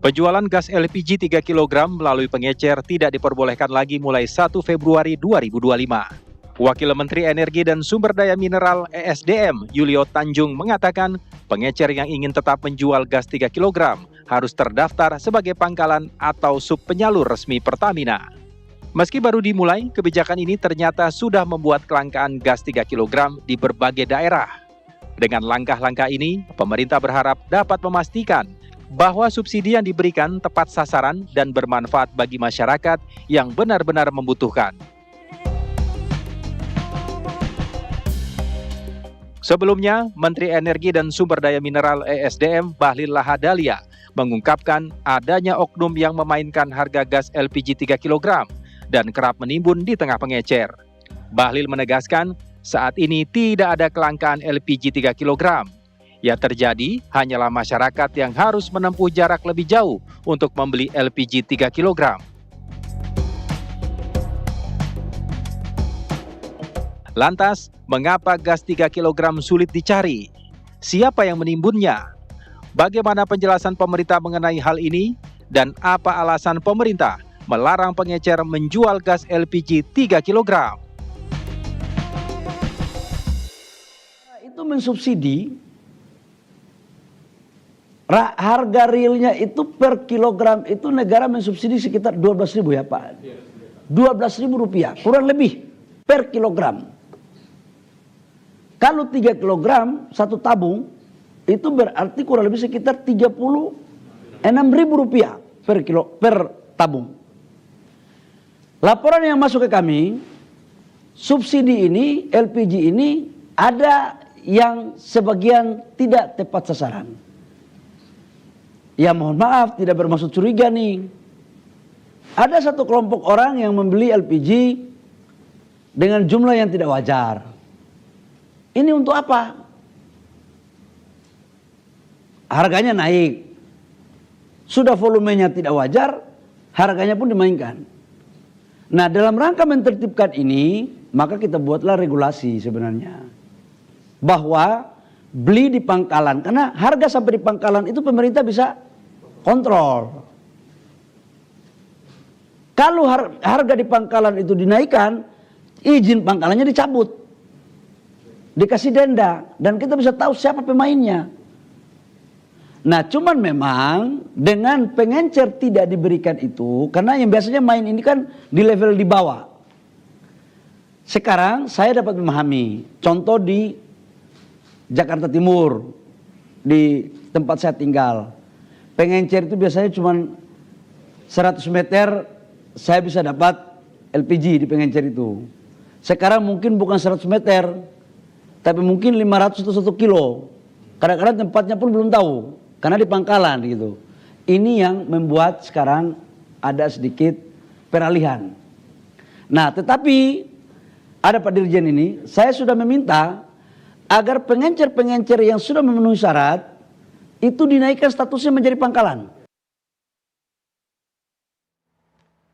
Penjualan gas LPG 3 kg melalui pengecer tidak diperbolehkan lagi mulai 1 Februari 2025. Wakil Menteri Energi dan Sumber Daya Mineral ESDM, Yulio Tanjung mengatakan, pengecer yang ingin tetap menjual gas 3 kg harus terdaftar sebagai pangkalan atau subpenyalur resmi Pertamina. Meski baru dimulai, kebijakan ini ternyata sudah membuat kelangkaan gas 3 kg di berbagai daerah. Dengan langkah-langkah ini, pemerintah berharap dapat memastikan bahwa subsidi yang diberikan tepat sasaran dan bermanfaat bagi masyarakat yang benar-benar membutuhkan. Sebelumnya, Menteri Energi dan Sumber Daya Mineral ESDM Bahlil Lahadalia mengungkapkan adanya oknum yang memainkan harga gas LPG 3 kg dan kerap menimbun di tengah pengecer. Bahlil menegaskan, saat ini tidak ada kelangkaan LPG 3 kg. Yang terjadi hanyalah masyarakat yang harus menempuh jarak lebih jauh untuk membeli LPG 3 kg. Lantas, mengapa gas 3 kg sulit dicari? Siapa yang menimbunnya? Bagaimana penjelasan pemerintah mengenai hal ini? Dan apa alasan pemerintah melarang pengecer menjual gas LPG 3 kg? Itu mensubsidi, harga realnya itu per kilogram itu negara mensubsidi sekitar 12.000 ya Pak. 12.000 rupiah, kurang lebih per kilogram. Kalau 3 kilogram satu tabung, itu berarti kurang lebih sekitar 36.000 rupiah per tabung. Laporan yang masuk ke kami, subsidi ini, LPG ini ada yang sebagian tidak tepat sasaran. Ya mohon maaf, tidak bermaksud curiga nih. Ada satu kelompok orang yang membeli LPG dengan jumlah yang tidak wajar. Ini untuk apa? Harganya naik. Sudah volumenya tidak wajar, harganya pun dimainkan. Nah, dalam rangka mentertibkan ini, maka kita buatlah regulasi sebenarnya. Bahwa beli di pangkalan, karena harga sampai di pangkalan itu pemerintah bisa kontrol. Kalau harga di pangkalan itu dinaikkan, izin pangkalannya dicabut. Dikasih denda, dan kita bisa tahu siapa pemainnya. Nah, cuman memang dengan pengencer tidak diberikan itu, karena yang biasanya main ini kan di level di bawah. Sekarang saya dapat memahami, contoh di Jakarta Timur, di tempat saya tinggal. Pengencer itu biasanya cuma 100 meter saya bisa dapat LPG di pengencer itu. Sekarang mungkin bukan 100 meter, tapi mungkin 500 atau 1 kilo. Kadang-kadang tempatnya pun belum tahu, karena di pangkalan gitu. Ini yang membuat sekarang ada sedikit peralihan. Nah, tetapi ada Pak Dirjen ini, saya sudah meminta agar pengencer-pengencer yang sudah memenuhi syarat itu dinaikkan statusnya menjadi pangkalan.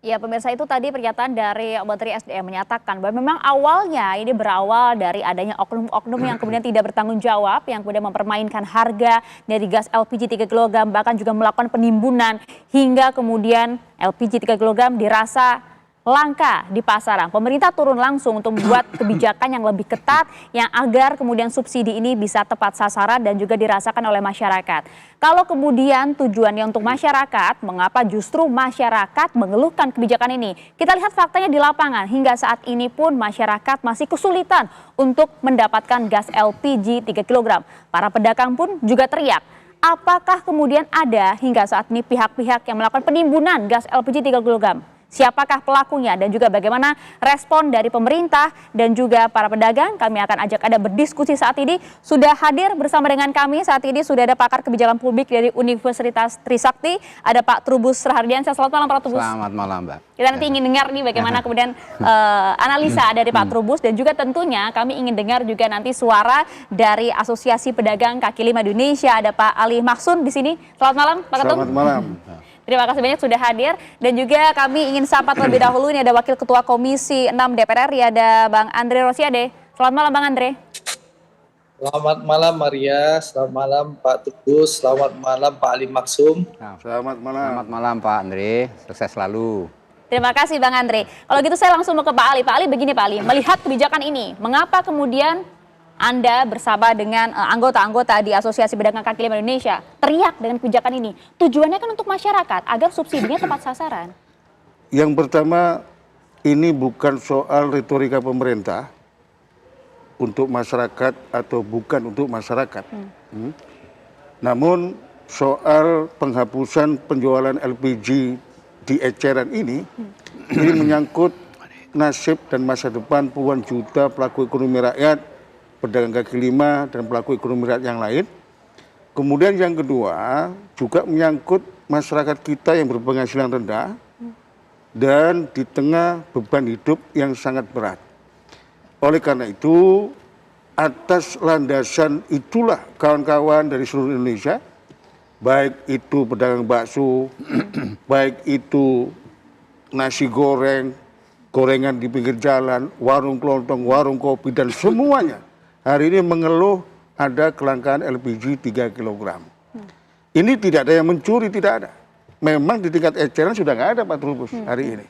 Ya pemirsa, itu tadi pernyataan dari Menteri SDM menyatakan bahwa memang awalnya ini berawal dari adanya oknum-oknum yang kemudian tidak bertanggung jawab, yang kemudian mempermainkan harga dari gas LPG 3 kg, bahkan juga melakukan penimbunan hingga kemudian LPG 3 kg dirasa langka di pasaran. Pemerintah turun langsung untuk membuat kebijakan yang lebih ketat yang agar kemudian subsidi ini bisa tepat sasaran dan juga dirasakan oleh masyarakat. Kalau kemudian tujuannya untuk masyarakat, mengapa justru masyarakat mengeluhkan kebijakan ini? Kita lihat faktanya di lapangan, hingga saat ini pun masyarakat masih kesulitan untuk mendapatkan gas LPG 3 kg. Para pedagang pun juga teriak. Apakah kemudian ada hingga saat ini pihak-pihak yang melakukan penimbunan gas LPG 3 kg? Siapakah pelakunya dan juga bagaimana respon dari pemerintah dan juga para pedagang? Kami akan ajak Anda berdiskusi saat ini. Sudah hadir bersama dengan kami saat ini sudah ada pakar kebijakan publik dari Universitas Trisakti, ada Pak Trubus Rahardiansyah. Selamat malam Pak Trubus. Selamat malam Mbak. Kita nanti ingin dengar nih bagaimana kemudian analisa dari Pak Trubus, dan juga tentunya kami ingin dengar juga nanti suara dari Asosiasi Pedagang Kaki Lima Indonesia. Ada Pak Ali Mahsun di sini. Selamat malam Pak Ketum. Selamat malam. Terima kasih banyak sudah hadir, dan juga kami ingin sapa terlebih dahulu, ini ada Wakil Ketua Komisi 6 DPR RI, ada Bang Andre Rosiade. Selamat malam Bang Andre. Selamat malam Maria, selamat malam Pak Trubus, selamat malam Pak Ali Maksum. Selamat malam Pak Andre, sukses selalu. Terima kasih Bang Andre. Kalau gitu saya langsung mau ke Pak Ali. Pak Ali begini Pak Ali, melihat kebijakan ini, mengapa kemudian Anda bersama dengan anggota-anggota di Asosiasi Pedagang Kaki Lima Indonesia teriak dengan kebijakan ini? Tujuannya kan untuk masyarakat, agar subsidinya tepat sasaran. Yang pertama, ini bukan soal retorika pemerintah untuk masyarakat atau bukan untuk masyarakat. Namun soal penghapusan penjualan LPG di eceran ini menyangkut nasib dan masa depan puluhan juta pelaku ekonomi rakyat, pedagang kaki lima, dan pelaku ekonomi rakyat yang lain. Kemudian yang kedua, juga menyangkut masyarakat kita yang berpenghasilan rendah dan di tengah beban hidup yang sangat berat. Oleh karena itu, atas landasan itulah kawan-kawan dari seluruh Indonesia, baik itu pedagang bakso, baik itu nasi goreng, gorengan di pinggir jalan, warung kelontong, warung kopi, dan semuanya hari ini mengeluh ada kelangkaan LPG 3 kg. Ini tidak ada yang mencuri, tidak ada. Memang di tingkat eceran sudah nggak ada Pak Trubus hari ini.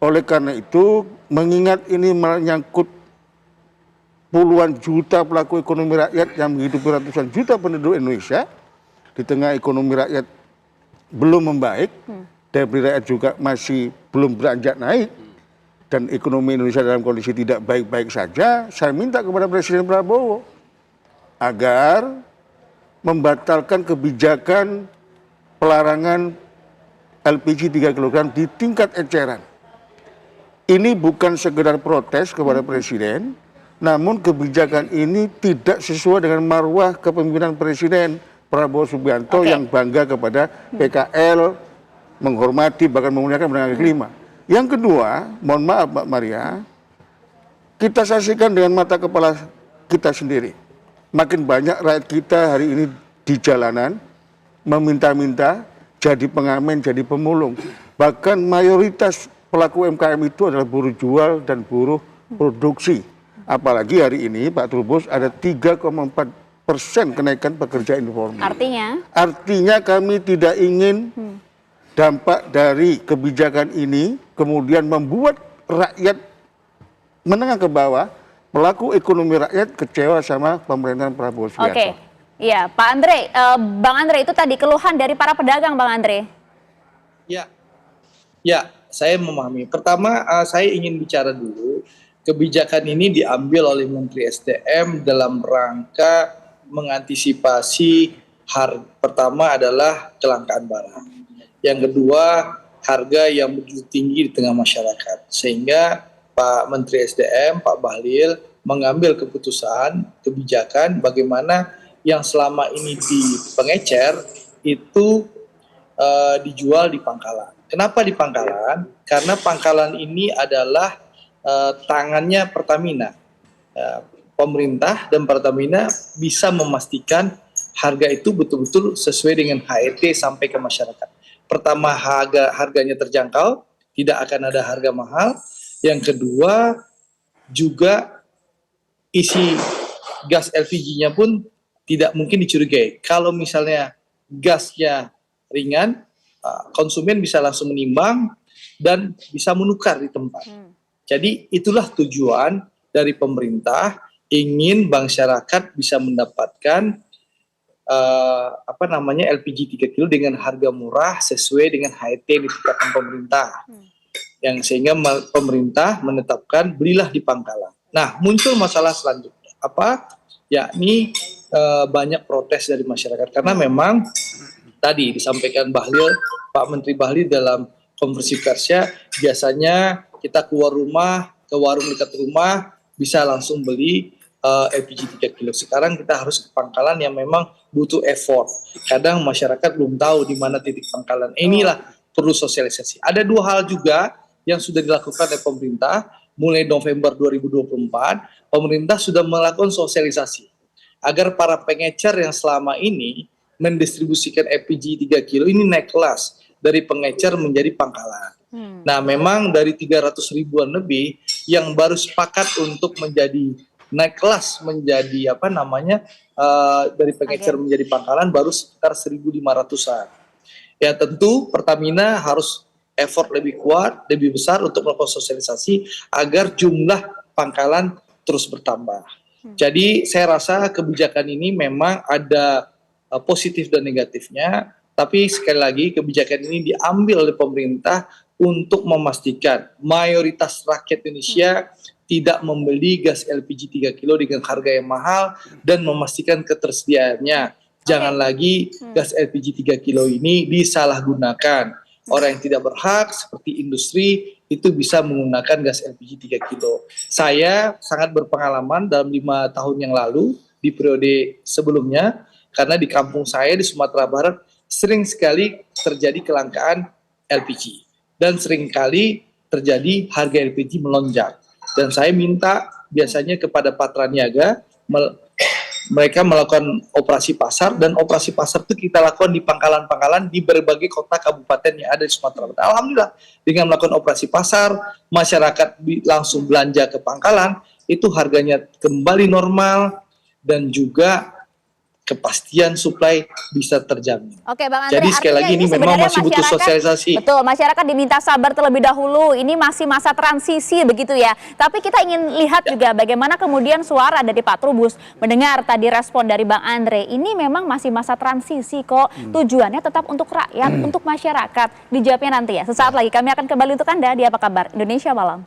Oleh karena itu, mengingat ini menyangkut puluhan juta pelaku ekonomi rakyat yang menghidupi ratusan juta penduduk Indonesia, di tengah ekonomi rakyat belum membaik, daya beli rakyat juga masih belum beranjak naik, dan ekonomi Indonesia dalam kondisi tidak baik-baik saja, saya minta kepada Presiden Prabowo agar membatalkan kebijakan pelarangan LPG 3 kg di tingkat eceran. Ini bukan sekedar protes kepada Presiden, namun kebijakan ini tidak sesuai dengan marwah kepemimpinan Presiden Prabowo Subianto yang bangga kepada PKL, menghormati bahkan memuliakan pedagang kaki lima. Yang kedua, mohon maaf Mbak Maria, kita saksikan dengan mata kepala kita sendiri. Makin banyak rakyat kita hari ini di jalanan, meminta-minta, jadi pengamen, jadi pemulung. Bahkan mayoritas pelaku UMKM itu adalah buruh jual dan buruh produksi. Apalagi hari ini Pak Trubus ada 3,4% kenaikan pekerja informal. Artinya kami tidak ingin dampak dari kebijakan ini kemudian membuat rakyat menengah ke bawah, pelaku ekonomi rakyat kecewa sama pemerintahan Prabowo Subianto. Iya, Pak Andre, Bang Andre itu tadi keluhan dari para pedagang, Bang Andre. Ya, saya memahami. Pertama, saya ingin bicara dulu, kebijakan ini diambil oleh Menteri SDM dalam rangka mengantisipasi pertama adalah kelangkaan barang. Yang kedua, harga yang begitu tinggi di tengah masyarakat. Sehingga Pak Menteri SDM, Pak Bahlil, mengambil keputusan, kebijakan bagaimana yang selama ini di pengecer itu dijual di pangkalan. Kenapa di pangkalan? Karena pangkalan ini adalah tangannya Pertamina. Pemerintah dan Pertamina bisa memastikan harga itu betul-betul sesuai dengan HET sampai ke masyarakat. Pertama, harganya terjangkau, tidak akan ada harga mahal. Yang kedua, juga isi gas LPG-nya pun tidak mungkin dicurigai. Kalau misalnya gasnya ringan, konsumen bisa langsung menimbang dan bisa menukar di tempat. Jadi itulah tujuan dari pemerintah, ingin masyarakat bisa mendapatkan LPG 3 kg dengan harga murah sesuai dengan HET yang ditetapkan pemerintah. Yang sehingga pemerintah menetapkan belilah di pangkalan. Nah, muncul masalah selanjutnya. Yakni banyak protes dari masyarakat karena memang tadi disampaikan Pak Menteri Bahlil dalam konferensi persnya, biasanya kita keluar rumah ke warung dekat rumah bisa langsung beli LPG 3 kg. Sekarang kita harus ke pangkalan yang memang butuh effort. Kadang masyarakat belum tahu di mana titik pangkalan. Inilah perlu sosialisasi. Ada dua hal juga yang sudah dilakukan oleh pemerintah. Mulai November 2024, pemerintah sudah melakukan sosialisasi agar para pengecer yang selama ini mendistribusikan LPG 3 kg ini naik kelas dari pengecer menjadi pangkalan. Nah, memang dari 300 ribuan lebih yang baru sepakat untuk menjadi naik kelas menjadi dari pengecer menjadi pangkalan baru sekitar 1.500-an. Ya tentu Pertamina harus effort lebih kuat, lebih besar untuk melakukan sosialisasi agar jumlah pangkalan terus bertambah. Jadi saya rasa kebijakan ini memang ada positif dan negatifnya, tapi sekali lagi kebijakan ini diambil oleh pemerintah untuk memastikan mayoritas rakyat Indonesia tidak membeli gas LPG 3 kilo dengan harga yang mahal dan memastikan ketersediaannya. Jangan lagi gas LPG 3 kilo ini disalahgunakan. Orang yang tidak berhak seperti industri itu bisa menggunakan gas LPG 3 kilo. Saya sangat berpengalaman dalam 5 tahun yang lalu di periode sebelumnya, karena di kampung saya di Sumatera Barat sering sekali terjadi kelangkaan LPG. Dan seringkali terjadi harga LPG melonjak. Dan saya minta biasanya kepada Patra Niaga, mereka melakukan operasi pasar, dan operasi pasar itu kita lakukan di pangkalan-pangkalan di berbagai kota kabupaten yang ada di Sumatera Barat. Alhamdulillah, dengan melakukan operasi pasar, masyarakat langsung belanja ke pangkalan, itu harganya kembali normal, dan juga kepastian suplai bisa terjamin. Oke, Bang Andre, jadi sekali lagi ini memang masih butuh sosialisasi. Betul, masyarakat diminta sabar terlebih dahulu. Ini masih masa transisi begitu ya. Tapi kita ingin lihat juga bagaimana kemudian suara dari Pak Trubus mendengar tadi respon dari Bang Andre. Ini memang masih masa transisi kok. Tujuannya tetap untuk rakyat, untuk masyarakat. Dijawabnya nanti ya. Sesaat lagi kami akan kembali untuk Anda di Apa Kabar Indonesia Malam.